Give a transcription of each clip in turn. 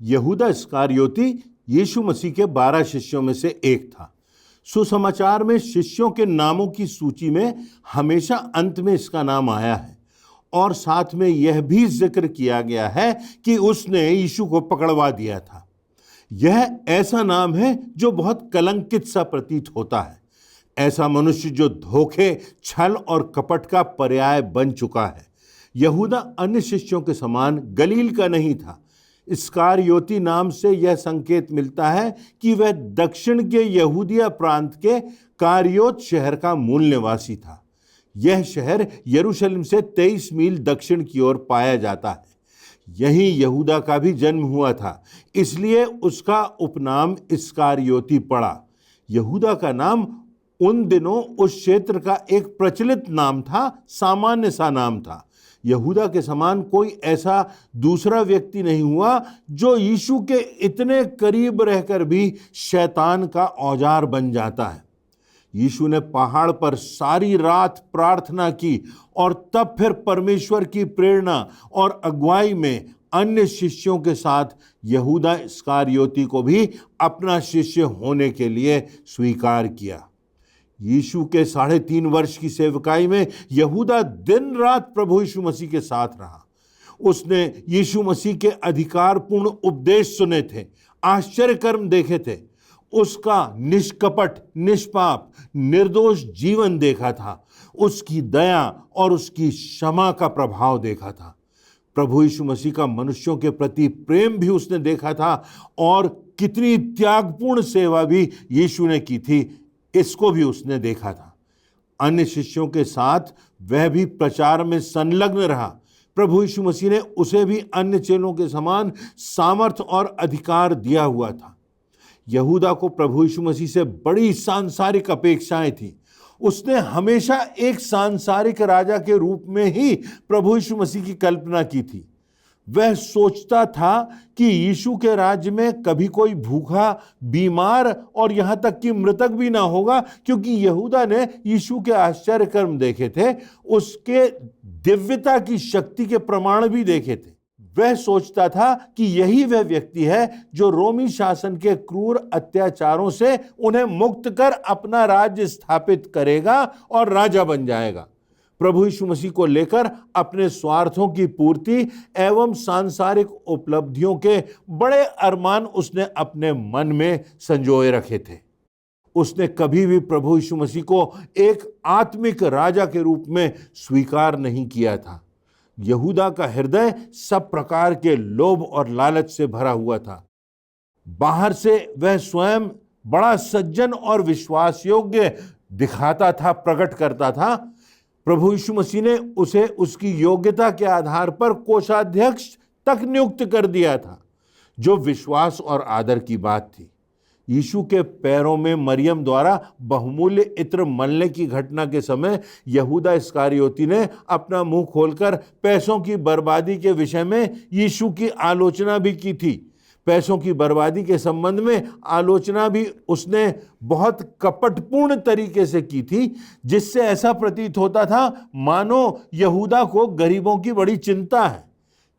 यहूदा इस्करियोती यीशु मसीह के 12 शिष्यों में से एक था। सुसमाचार में शिष्यों के नामों की सूची में हमेशा अंत में इसका नाम आया है और साथ में यह भी जिक्र किया गया है कि उसने यीशु को पकड़वा दिया था। यह ऐसा नाम है जो बहुत कलंकित सा प्रतीत होता है। ऐसा मनुष्य जो धोखे, छल और कपट का पर्याय बन चुका है। यहूदा अन्य शिष्यों के समान गलील का नहीं था। इस्करियोती नाम से यह संकेत मिलता है कि वह दक्षिण के यहूदिया प्रांत के कारियोत शहर का मूल निवासी था। यह शहर यरूशलेम से 23 मील दक्षिण की ओर पाया जाता है। यहीं यहूदा का भी जन्म हुआ था, इसलिए उसका उपनाम इस्करियोती पड़ा। यहूदा का नाम उन दिनों उस क्षेत्र का एक प्रचलित नाम था, सामान्य सा नाम था। यहूदा के समान कोई ऐसा दूसरा व्यक्ति नहीं हुआ जो यीशु के इतने करीब रहकर भी शैतान का औजार बन जाता है। यीशु ने पहाड़ पर सारी रात प्रार्थना की और तब फिर परमेश्वर की प्रेरणा और अगुवाई में अन्य शिष्यों के साथ यहूदा इस्करियोती को भी अपना शिष्य होने के लिए स्वीकार किया। यीशु के 3.5 वर्ष की सेवकाई में यहूदा दिन रात प्रभु यीशु मसीह के साथ रहा। उसने यीशु मसीह के अधिकारपूर्ण उपदेश सुने थे, आश्चर्य कर्म देखे थे, उसका निष्कपट, निष्पाप, निर्दोष जीवन देखा था, उसकी दया और उसकी क्षमा का प्रभाव देखा था। प्रभु यीशु मसीह का मनुष्यों के प्रति प्रेम भी उसने देखा था और कितनी त्यागपूर्ण सेवा भी यीशु ने की थी, इसको भी उसने देखा था। अन्य शिष्यों के साथ वह भी प्रचार में संलग्न रहा। प्रभु यीशु मसीह ने उसे भी अन्य चेलों के समान सामर्थ और अधिकार दिया हुआ था। यहूदा को प्रभु यीशु मसीह से बड़ी सांसारिक अपेक्षाएं थी। उसने हमेशा एक सांसारिक राजा के रूप में ही प्रभु यीशु मसीह की कल्पना की थी। वह सोचता था कि यीशु के राज्य में कभी कोई भूखा, बीमार और यहां तक कि मृतक भी ना होगा, क्योंकि यहूदा ने यीशु के आश्चर्य कर्म देखे थे, उसके दिव्यता की शक्ति के प्रमाण भी देखे थे। वह सोचता था कि यही वह व्यक्ति है जो रोमी शासन के क्रूर अत्याचारों से उन्हें मुक्त कर अपना राज्य स्थापित करेगा और राजा बन जाएगा। प्रभु यीशु मसीह को लेकर अपने स्वार्थों की पूर्ति एवं सांसारिक उपलब्धियों के बड़े अरमान उसने अपने मन में संजोए रखे थे। उसने कभी भी प्रभु यीशु मसीह को एक आत्मिक राजा के रूप में स्वीकार नहीं किया था। यहूदा का हृदय सब प्रकार के लोभ और लालच से भरा हुआ था। बाहर से वह स्वयं बड़ा सज्जन और विश्वास योग्य दिखाता था, प्रकट करता था। प्रभु यीशु मसीह ने उसे उसकी योग्यता के आधार पर कोषाध्यक्ष तक नियुक्त कर दिया था, जो विश्वास और आदर की बात थी। यीशु के पैरों में मरियम द्वारा बहुमूल्य इत्र मलने की घटना के समय यहूदा इस्करियोती ने अपना मुंह खोलकर पैसों की बर्बादी के विषय में यीशु की आलोचना भी की थी। पैसों की बर्बादी के संबंध में आलोचना भी उसने बहुत कपटपूर्ण तरीके से की थी, जिससे ऐसा प्रतीत होता था मानो यहूदा को गरीबों की बड़ी चिंता है।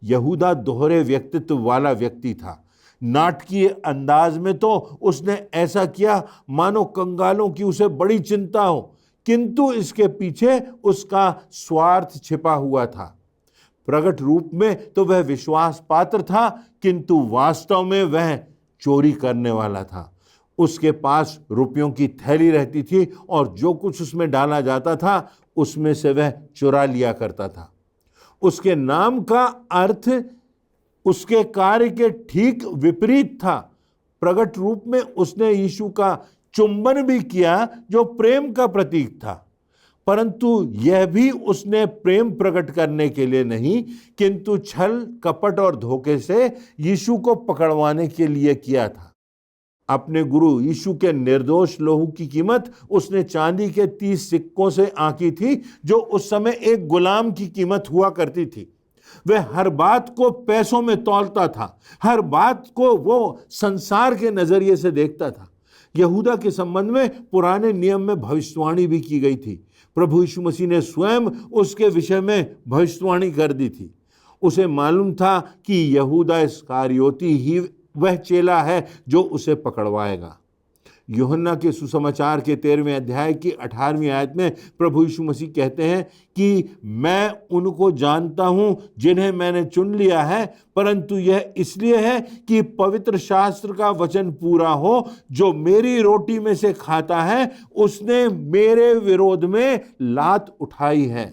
यहूदा दोहरे व्यक्तित्व वाला व्यक्ति था। नाटकीय अंदाज में तो उसने ऐसा किया मानो कंगालों की उसे बड़ी चिंता हो, किंतु इसके पीछे उसका स्वार्थ छिपा हुआ था। प्रकट रूप में तो वह विश्वास पात्र था, किंतु वास्तव में वह चोरी करने वाला था। उसके पास रुपयों की थैली रहती थी और जो कुछ उसमें डाला जाता था उसमें से वह चुरा लिया करता था। उसके नाम का अर्थ उसके कार्य के ठीक विपरीत था। प्रकट रूप में उसने यीशु का चुंबन भी किया, जो प्रेम का प्रतीक था, परंतु यह भी उसने प्रेम प्रकट करने के लिए नहीं, किंतु छल, कपट और धोखे से यीशु को पकड़वाने के लिए किया था। अपने गुरु यीशु के निर्दोष लहू की कीमत उसने चांदी के 30 सिक्कों से आंकी थी, जो उस समय एक गुलाम की कीमत हुआ करती थी। वह हर बात को पैसों में तौलता था, हर बात को वो संसार के नजरिए से देखता था। यहूदा के संबंध में पुराने नियम में भविष्यवाणी भी की गई थी। प्रभु यीशु मसीह ने स्वयं उसके विषय में भविष्यवाणी कर दी थी। उसे मालूम था कि यहूदा इस्करियोती ही वह चेला है जो उसे पकड़वाएगा। यूहन्ना के सुसमाचार के 13वें अध्याय की 18वीं आयत में प्रभु यीशु मसीह कहते हैं कि मैं उनको जानता हूं जिन्हें मैंने चुन लिया है, परंतु यह इसलिए है कि पवित्र शास्त्र का वचन पूरा हो, जो मेरी रोटी में से खाता है उसने मेरे विरोध में लात उठाई है।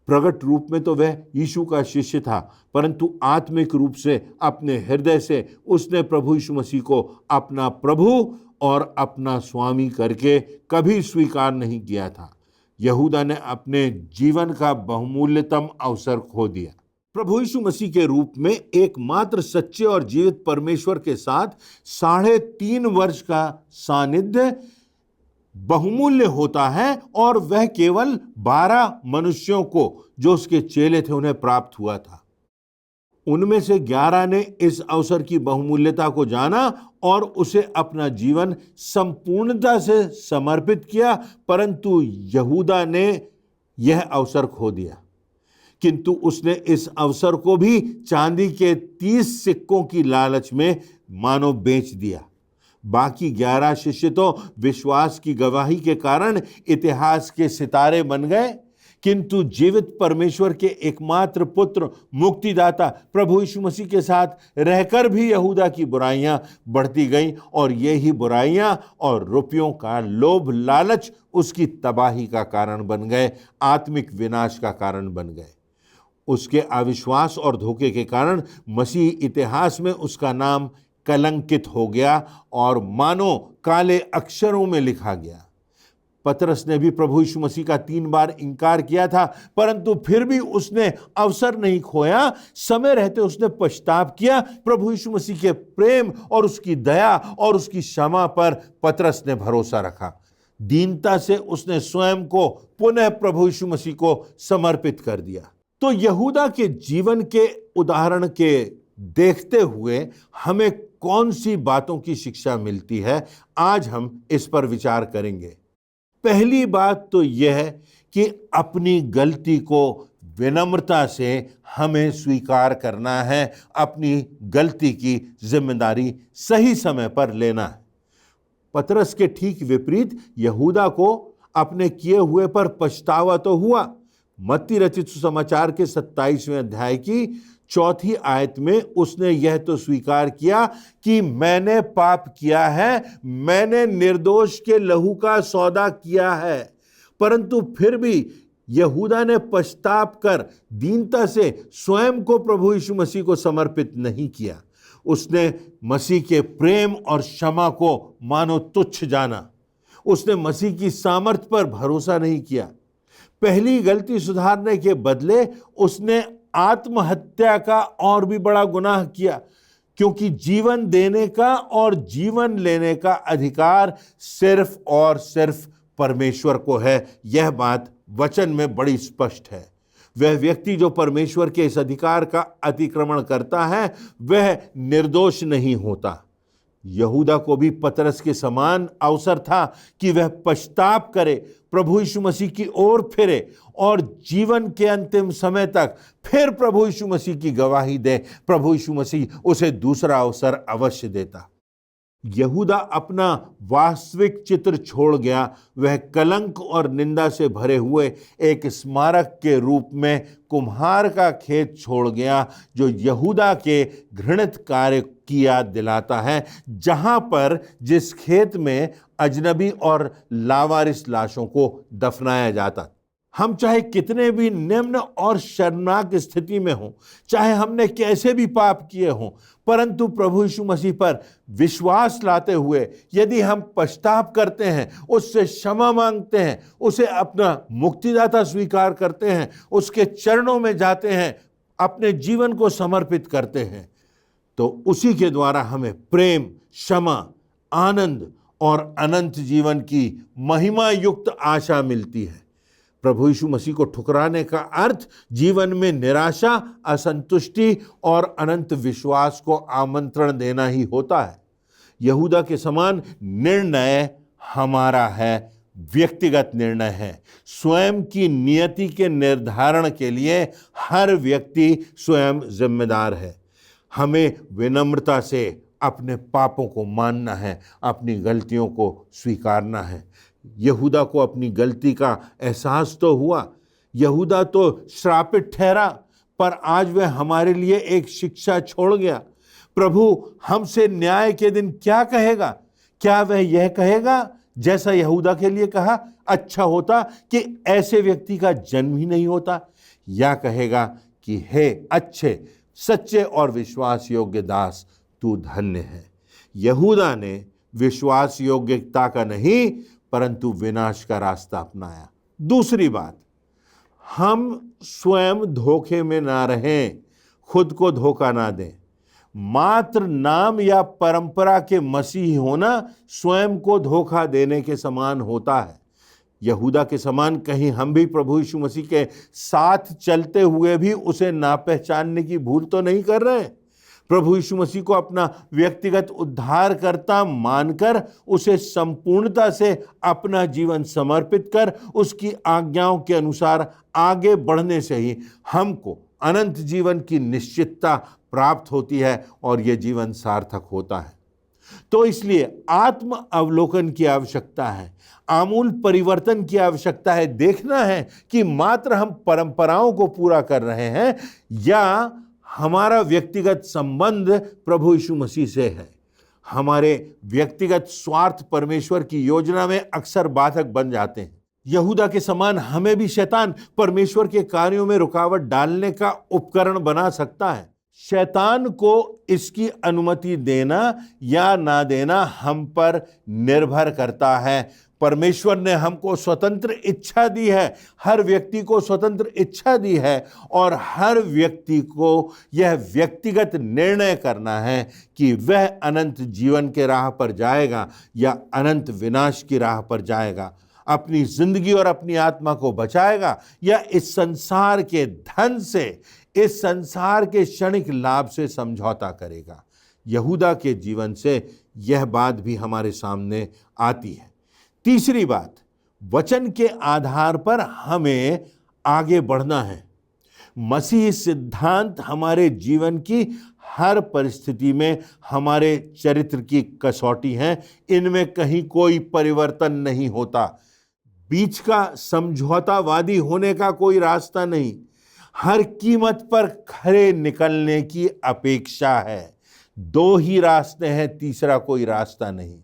प्रगट रूप में तो वह यीशु का शिष्य था, परंतु आत्मिक रूप से अपने हृदय से उसने प्रभु यीशु मसीह को अपना प्रभु और अपना स्वामी करके कभी स्वीकार नहीं किया था। यहूदा ने अपने जीवन का बहुमूल्यतम अवसर खो दिया। प्रभु यीशु मसीह के रूप में एकमात्र सच्चे और जीवित परमेश्वर के साथ 3.5 वर्ष का सानिध्य बहुमूल्य होता है, और वह केवल 12 मनुष्यों को जो उसके चेले थे उन्हें प्राप्त हुआ था। उनमें से 11 ने इस अवसर की बहुमूल्यता को जाना और उसे अपना जीवन संपूर्णता से समर्पित किया, परंतु यहूदा ने यह अवसर खो दिया। किंतु उसने इस अवसर को भी चांदी के 30 सिक्कों की लालच में मानो बेच दिया। बाकी 11 शिष्य तो विश्वास की गवाही के कारण इतिहास के सितारे बन गए, किंतु जीवित परमेश्वर के एकमात्र पुत्र मुक्तिदाता प्रभु यीशु मसीह के साथ रहकर भी यहूदा की बुराइयां बढ़ती गईं, और यही बुराइयां और रुपयों का लोभ लालच उसकी तबाही का कारण बन गए, आत्मिक विनाश का कारण बन गए। उसके अविश्वास और धोखे के कारण मसीह इतिहास में उसका नाम कलंकित हो गया और मानो काले अक्षरों में लिखा गया। पतरस ने भी प्रभु यीशु मसीह का 3 बार इनकार किया था, परंतु फिर भी उसने अवसर नहीं खोया। समय रहते उसने पश्चाताप किया। प्रभु यीशु मसीह के प्रेम और उसकी दया और उसकी क्षमा पर पतरस ने भरोसा रखा। दीनता से उसने स्वयं को पुनः प्रभु यीशु मसीह को समर्पित कर दिया। तो यहूदा के जीवन के उदाहरण के देखते हुए हमें कौन सी बातों की शिक्षा मिलती है, आज हम इस पर विचार करेंगे। पहली बात तो यह है कि अपनी गलती को विनम्रता से हमें स्वीकार करना है, अपनी गलती की जिम्मेदारी सही समय पर लेना है। पतरस के ठीक विपरीत यहूदा को अपने किए हुए पर पछतावा तो हुआ। मत्ती रचित सुसमाचार के 27वें अध्याय की 4थी आयत में उसने यह तो स्वीकार किया कि मैंने पाप किया है, मैंने निर्दोष के लहू का सौदा किया है। परंतु फिर भी यहूदा ने पश्चाताप कर दीनता से स्वयं को प्रभु यीशु मसीह को समर्पित नहीं किया। उसने मसीह के प्रेम और क्षमा को मानो तुच्छ जाना। उसने मसीह की सामर्थ पर भरोसा नहीं किया। पहली गलती सुधारने के बदले उसने आत्महत्या का और भी बड़ा गुनाह किया, क्योंकि जीवन देने का और जीवन लेने का अधिकार सिर्फ और सिर्फ परमेश्वर को है। यह बात वचन में बड़ी स्पष्ट है। वह व्यक्ति जो परमेश्वर के इस अधिकार का अतिक्रमण करता है वह निर्दोष नहीं होता। यहूदा को भी पतरस के समान अवसर था कि वह पश्चाताप करे, प्रभु यीशु मसीह की ओर फिरे और जीवन के अंतिम समय तक फिर प्रभु यीशु मसीह की गवाही दे। प्रभु यीशु मसीह उसे दूसरा अवसर अवश्य देता। यहूदा अपना वास्तविक चित्र छोड़ गया। वह कलंक और निंदा से भरे हुए एक स्मारक के रूप में कुम्हार का खेत छोड़ गया, जो यहूदा के घृणित कार्य की याद दिलाता है, जहां पर जिस खेत में अजनबी और लावारिस लाशों को दफनाया जाता। हम चाहे कितने भी निम्न और शर्मनाक स्थिति में हों, चाहे हमने कैसे भी पाप किए हों, परंतु प्रभु यीशु मसीह पर विश्वास लाते हुए यदि हम पश्चाताप करते हैं, उससे क्षमा मांगते हैं, उसे अपना मुक्तिदाता स्वीकार करते हैं, उसके चरणों में जाते हैं, अपने जीवन को समर्पित करते हैं, तो उसी के द्वारा हमें प्रेम, क्षमा, आनंद और अनंत जीवन की महिमा युक्त आशा मिलती है। प्रभु यीशु मसीह को ठुकराने का अर्थ जीवन में निराशा, असंतुष्टि और अनंत विश्वास को आमंत्रण देना ही होता है। यहूदा के समान निर्णय हमारा है, व्यक्तिगत निर्णय है। स्वयं की नियति के निर्धारण के लिए हर व्यक्ति स्वयं जिम्मेदार है। हमें विनम्रता से अपने पापों को मानना है, अपनी गलतियों को स्वीकारना है। यहूदा को अपनी गलती का एहसास तो हुआ, यहूदा तो श्रापित ठहरा, पर आज वह हमारे लिए एक शिक्षा छोड़ गया। प्रभु हमसे न्याय के दिन क्या कहेगा? क्या वह यह कहेगा जैसा यहूदा के लिए कहा, अच्छा होता कि ऐसे व्यक्ति का जन्म ही नहीं होता? या कहेगा कि हे अच्छे, सच्चे और विश्वास योग्य दास, तू धन्य है। यहूदा ने विश्वास योग्यता का नहीं परंतु विनाश का रास्ता अपनाया। दूसरी बात, हम स्वयं धोखे में ना रहें, खुद को धोखा ना दें। मात्र नाम या परंपरा के मसीही होना स्वयं को धोखा देने के समान होता है। यहूदा के समान कहीं हम भी प्रभु यीशु मसीह के साथ चलते हुए भी उसे ना पहचानने की भूल तो नहीं कर रहे? प्रभु यीशु मसीह को अपना व्यक्तिगत उद्धारकर्ता मानकर उसे संपूर्णता से अपना जीवन समर्पित कर उसकी आज्ञाओं के अनुसार आगे बढ़ने से ही हमको अनंत जीवन की निश्चितता प्राप्त होती है और यह जीवन सार्थक होता है। तो इसलिए आत्म अवलोकन की आवश्यकता है, आमूल परिवर्तन की आवश्यकता है। देखना है कि मात्र हम परंपराओं को पूरा कर रहे हैं या हमारा व्यक्तिगत संबंध प्रभु यीशु मसीह से है। हमारे व्यक्तिगत स्वार्थ परमेश्वर की योजना में अक्सर बाधक बन जाते हैं। यहूदा के समान हमें भी शैतान परमेश्वर के कार्यों में रुकावट डालने का उपकरण बना सकता है। शैतान को इसकी अनुमति देना या ना देना हम पर निर्भर करता है। परमेश्वर ने हमको स्वतंत्र इच्छा दी है, हर व्यक्ति को स्वतंत्र इच्छा दी है और हर व्यक्ति को यह व्यक्तिगत निर्णय करना है कि वह अनंत जीवन के राह पर जाएगा या अनंत विनाश की राह पर जाएगा, अपनी जिंदगी और अपनी आत्मा को बचाएगा या इस संसार के धन से, इस संसार के क्षणिक लाभ से समझौता करेगा। यहूदा के जीवन से यह बात भी हमारे सामने आती है। तीसरी बात, वचन के आधार पर हमें आगे बढ़ना है। मसीह सिद्धांत हमारे जीवन की हर परिस्थिति में हमारे चरित्र की कसौटी हैं, इनमें कहीं कोई परिवर्तन नहीं होता। बीच का समझौतावादी होने का कोई रास्ता नहीं, हर कीमत पर खरे निकलने की अपेक्षा है। दो ही रास्ते हैं, तीसरा कोई रास्ता नहीं।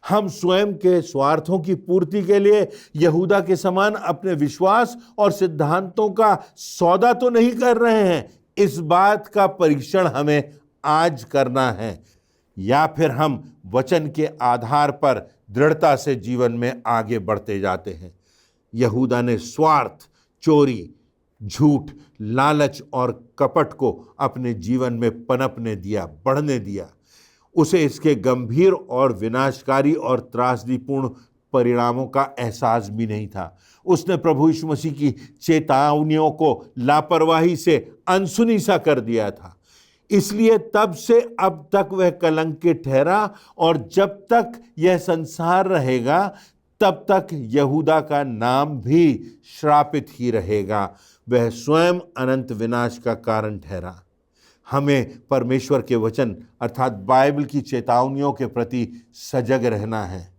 हम स्वयं के स्वार्थों की पूर्ति के लिए यहूदा के समान अपने विश्वास और सिद्धांतों का सौदा तो नहीं कर रहे हैं। इस बात का परीक्षण हमें आज करना है, या फिर हम वचन के आधार पर दृढ़ता से जीवन में आगे बढ़ते जाते हैं। यहूदा ने स्वार्थ, चोरी, झूठ, लालच और कपट को अपने जीवन में पनपने दिया, बढ़ने दिया। उसे इसके गंभीर और विनाशकारी और त्रासदीपूर्ण परिणामों का एहसास भी नहीं था। उसने प्रभु यीशु मसीह की चेतावनियों को लापरवाही से अनसुनी सा कर दिया था। इसलिए तब से अब तक वह कलंकित ठहरा और जब तक यह संसार रहेगा तब तक यहूदा का नाम भी श्रापित ही रहेगा। वह स्वयं अनंत विनाश का कारण ठहरा। हमें परमेश्वर के वचन अर्थात बाइबल की चेतावनियों के प्रति सजग रहना है।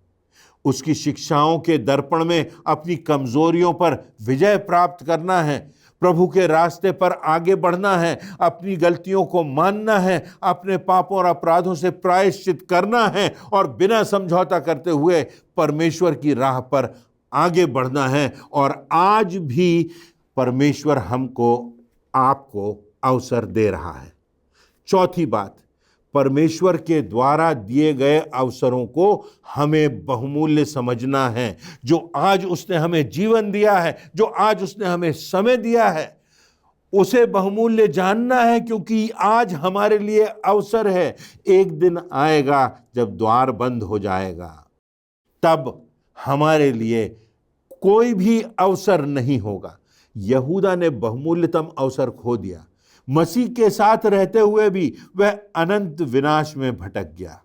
उसकी शिक्षाओं के दर्पण में अपनी कमजोरियों पर विजय प्राप्त करना है। प्रभु के रास्ते पर आगे बढ़ना है, अपनी गलतियों को मानना है, अपने पापों और अपराधों से प्रायश्चित करना है और बिना समझौता करते हुए परमेश्वर की राह पर आगे बढ़ना है। और आज भी परमेश्वर हमको, आपको अवसर दे रहा है। चौथी बात, परमेश्वर के द्वारा दिए गए अवसरों को हमें बहुमूल्य समझना है। जो आज उसने हमें जीवन दिया है, जो आज उसने हमें समय दिया है, उसे बहुमूल्य जानना है, क्योंकि आज हमारे लिए अवसर है। एक दिन आएगा जब द्वार बंद हो जाएगा, तब हमारे लिए कोई भी अवसर नहीं होगा। यहूदा ने बहुमूल्यतम अवसर खो दिया। मसीह के साथ रहते हुए भी वह अनंत विनाश में भटक गया।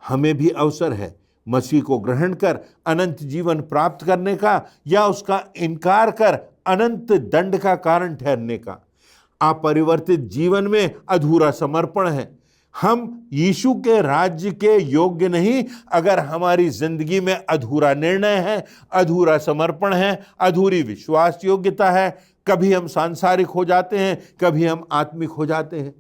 हमें भी अवसर है। मसीह को ग्रहण कर अनंत जीवन प्राप्त करने का या उसका इनकार कर अनंत दंड का कारण ठहरने का। अपरिवर्तित जीवन में अधूरा समर्पण है। हम यीशु के राज्य के योग्य नहीं अगर हमारी जिंदगी में अधूरा निर्णय है, अधूरा समर्पण है, अधूरी विश्वास योग्यता है। कभी हम सांसारिक हो जाते हैं, कभी हम आत्मिक हो जाते हैं।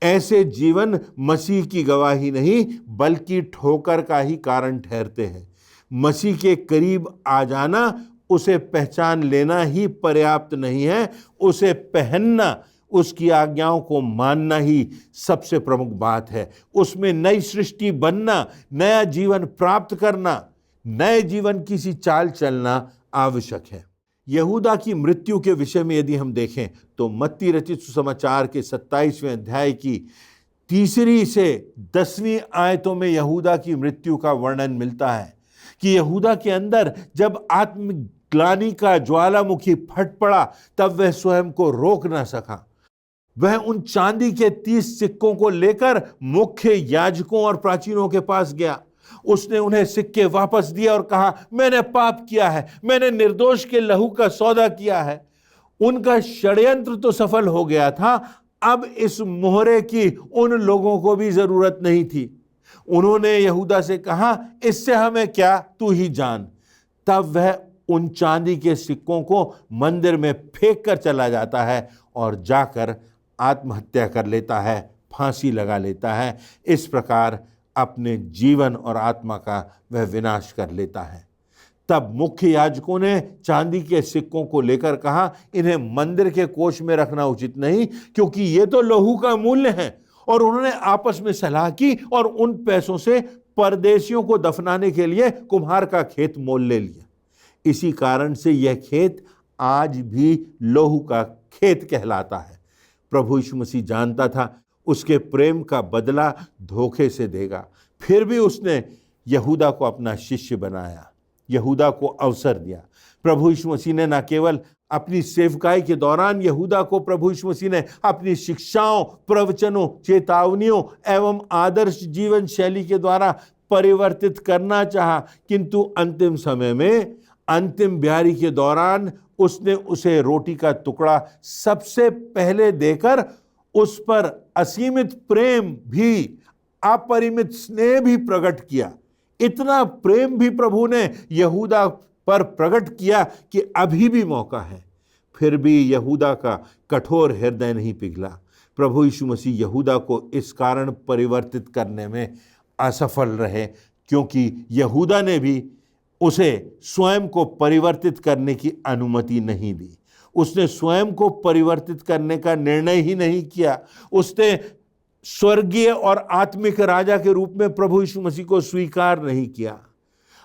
ऐसे जीवन मसीह की गवाही नहीं बल्कि ठोकर का ही कारण ठहरते हैं। मसीह के करीब आ जाना, उसे पहचान लेना ही पर्याप्त नहीं है, उसे पहनना, उसकी आज्ञाओं को मानना ही सबसे प्रमुख बात है। उसमें नई सृष्टि बनना, नया जीवन प्राप्त करना, नए जीवन की सी चाल चलना आवश्यक है। यहूदा की मृत्यु के विषय में यदि हम देखें तो मत्ती रचित सुसमाचार के 27वें अध्याय की 3 से 10वीं आयतों में यहूदा की मृत्यु का वर्णन मिलता है कि यहूदा के अंदर जब आत्मग्लानि का ज्वालामुखी फट पड़ा तब वह स्वयं को रोक न सका। वह उन चांदी के 30 सिक्कों को लेकर मुख्य याजकों और प्राचीनों के पास गया। उसने उन्हें सिक्के वापस दिए और कहा, मैंने पाप किया है, मैंने निर्दोष के लहू का सौदा किया है। उनका षड्यंत्र तो सफल हो गया था, अब इस मोहरे की उन लोगों को भी जरूरत नहीं थी। उन्होंने यहूदा से कहा, इससे हमें क्या, तू ही जान। तब वह उन चांदी के सिक्कों को मंदिर में फेंक कर चला जाता है और जाकर आत्महत्या कर लेता है, फांसी लगा लेता है। इस प्रकार अपने जीवन और आत्मा का वह विनाश कर लेता है। तब मुख्य याजकों ने चांदी के सिक्कों को लेकर कहा, इन्हें मंदिर के कोष में रखना उचित नहीं, क्योंकि ये तो लहू का मूल्य है। और उन्होंने आपस में सलाह की और उन पैसों से परदेशियों को दफनाने के लिए कुम्हार का खेत मोल ले लिया। इसी कारण से यह खेत आज भी लहू का खेत कहलाता है। प्रभु यीशु मसीह जानता था उसके प्रेम का बदला धोखे से देगा, फिर भी उसने यहूदा को अपना शिष्य बनाया, यहूदा को अवसर दिया। प्रभु यीशु मसीह ने न केवल अपनी सेवकाई के दौरान यहूदा को प्रभु यीशु मसीह ने अपनी शिक्षाओं, प्रवचनों, चेतावनियों एवं आदर्श जीवन शैली के द्वारा परिवर्तित करना चाहा, किंतु अंतिम समय में, अंतिम ब्यारी के दौरान उसने उसे रोटी का टुकड़ा सबसे पहले देकर उस पर असीमित प्रेम भी, अपरिमित स्नेह भी प्रकट किया। इतना प्रेम भी प्रभु ने यहूदा पर प्रकट किया कि अभी भी मौका है। फिर भी यहूदा का कठोर हृदय नहीं पिघला। प्रभु यीशु मसीह यहूदा को इस कारण परिवर्तित करने में असफल रहे, क्योंकि यहूदा ने भी उसे स्वयं को परिवर्तित करने की अनुमति नहीं दी। उसने स्वयं को परिवर्तित करने का निर्णय ही नहीं किया। उसने स्वर्गीय और आत्मिक राजा के रूप में प्रभु यीशु मसीह को स्वीकार नहीं किया।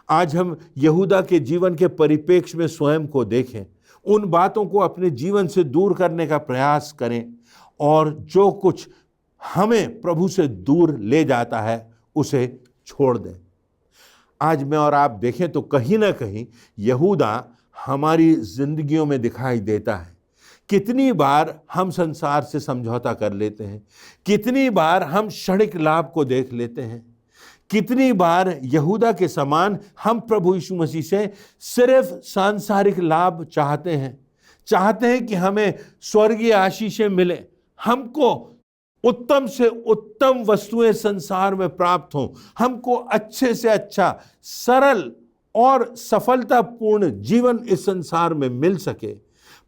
आज हम यहूदा के जीवन के परिप्रेक्ष्य में स्वयं को देखें, उन बातों को अपने जीवन से दूर करने का प्रयास करें और जो कुछ हमें प्रभु से दूर ले जाता है उसे छोड़ दें। आज मैं और आप देखें तो कहीं ना कहीं यहूदा हमारी जिंदगियों में दिखाई देता है। कितनी बार हम संसार से समझौता कर लेते हैं, कितनी बार हम क्षणिक लाभ को देख लेते हैं, कितनी बार यहूदा के समान हम प्रभु यीशु मसीह से सिर्फ सांसारिक लाभ चाहते हैं कि हमें स्वर्गीय आशीषें मिले, हमको उत्तम से उत्तम वस्तुएं संसार में प्राप्त हों, हमको अच्छे से अच्छा, सरल और सफलतापूर्ण जीवन इस संसार में मिल सके।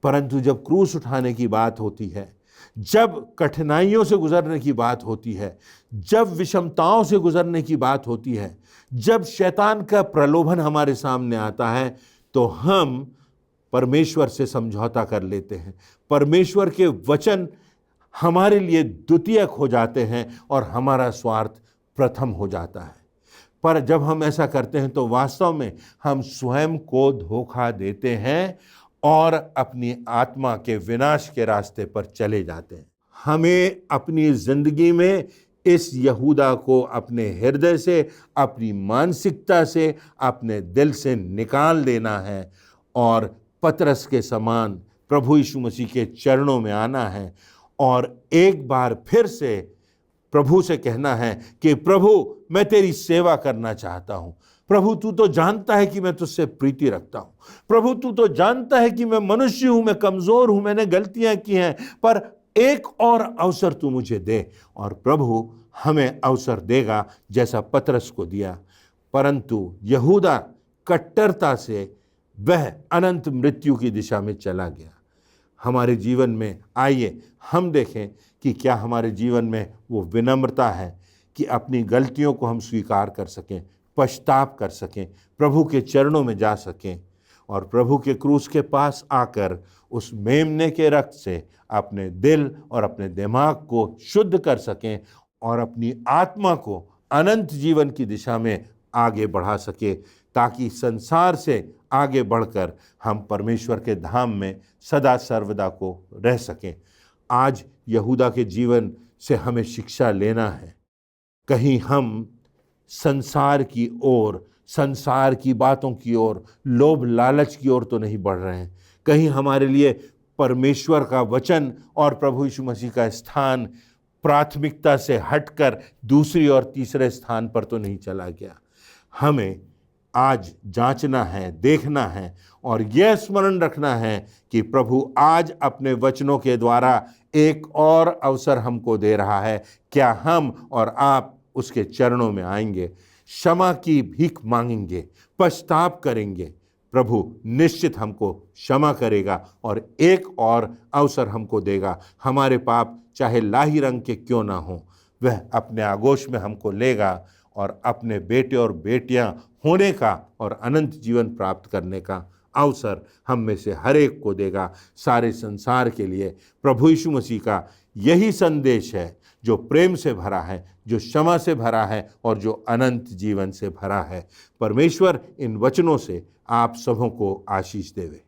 परंतु जब क्रूस उठाने की बात होती है, जब कठिनाइयों से गुजरने की बात होती है, जब विषमताओं से गुजरने की बात होती है, जब शैतान का प्रलोभन हमारे सामने आता है, तो हम परमेश्वर से समझौता कर लेते हैं। परमेश्वर के वचन हमारे लिए द्वितीयक हो जाते हैं और हमारा स्वार्थ प्रथम हो जाता है। पर जब हम ऐसा करते हैं तो वास्तव में हम स्वयं को धोखा देते हैं और अपनी आत्मा के विनाश के रास्ते पर चले जाते हैं। हमें अपनी जिंदगी में इस यहूदा को अपने हृदय से, अपनी मानसिकता से, अपने दिल से निकाल देना है और पतरस के समान प्रभु यीशु मसीह के चरणों में आना है और एक बार फिर से प्रभु से कहना है कि प्रभु, मैं तेरी सेवा करना चाहता हूँ, प्रभु तू तो जानता है कि मैं तुझसे प्रीति रखता हूँ। प्रभु तू तो जानता है कि मैं मनुष्य हूँ, मैं कमजोर हूँ, मैंने गलतियां की हैं, पर एक और अवसर तू मुझे दे। और प्रभु हमें अवसर देगा जैसा पतरस को दिया। परंतु यहूदा कट्टरता से वह अनंत मृत्यु की दिशा में चला गया। हमारे जीवन में आइए हम देखें कि क्या हमारे जीवन में वो विनम्रता है कि अपनी गलतियों को हम स्वीकार कर सकें, पश्चाताप कर सकें, प्रभु के चरणों में जा सकें और प्रभु के क्रूस के पास आकर उस मेमने के रक्त से अपने दिल और अपने दिमाग को शुद्ध कर सकें और अपनी आत्मा को अनंत जीवन की दिशा में आगे बढ़ा सके, ताकि संसार से आगे बढ़कर हम परमेश्वर के धाम में सदा सर्वदा को रह सकें। आज यहूदा के जीवन से हमें शिक्षा लेना है। कहीं हम संसार की ओर, संसार की बातों की ओर, लोभ लालच की ओर तो नहीं बढ़ रहे हैं। कहीं हमारे लिए परमेश्वर का वचन और प्रभु यीशु मसीह का स्थान प्राथमिकता से हटकर दूसरी और तीसरे स्थान पर तो नहीं चला गया। हमें आज जांचना है, देखना है और यह स्मरण रखना है कि प्रभु आज अपने वचनों के द्वारा एक और अवसर हमको दे रहा है। क्या हम और आप उसके चरणों में आएंगे, क्षमा की भीख मांगेंगे, पश्चाताप करेंगे? प्रभु निश्चित हमको क्षमा करेगा और एक और अवसर हमको देगा। हमारे पाप चाहे लाही रंग के क्यों ना हो, वह अपने आगोश में हमको लेगा और अपने बेटे और बेटियां होने का और अनंत जीवन प्राप्त करने का अवसर हम में से हर एक को देगा। सारे संसार के लिए प्रभु यीशु मसीह का यही संदेश है, जो प्रेम से भरा है, जो क्षमा से भरा है और जो अनंत जीवन से भरा है। परमेश्वर इन वचनों से आप सबों को आशीष देवे।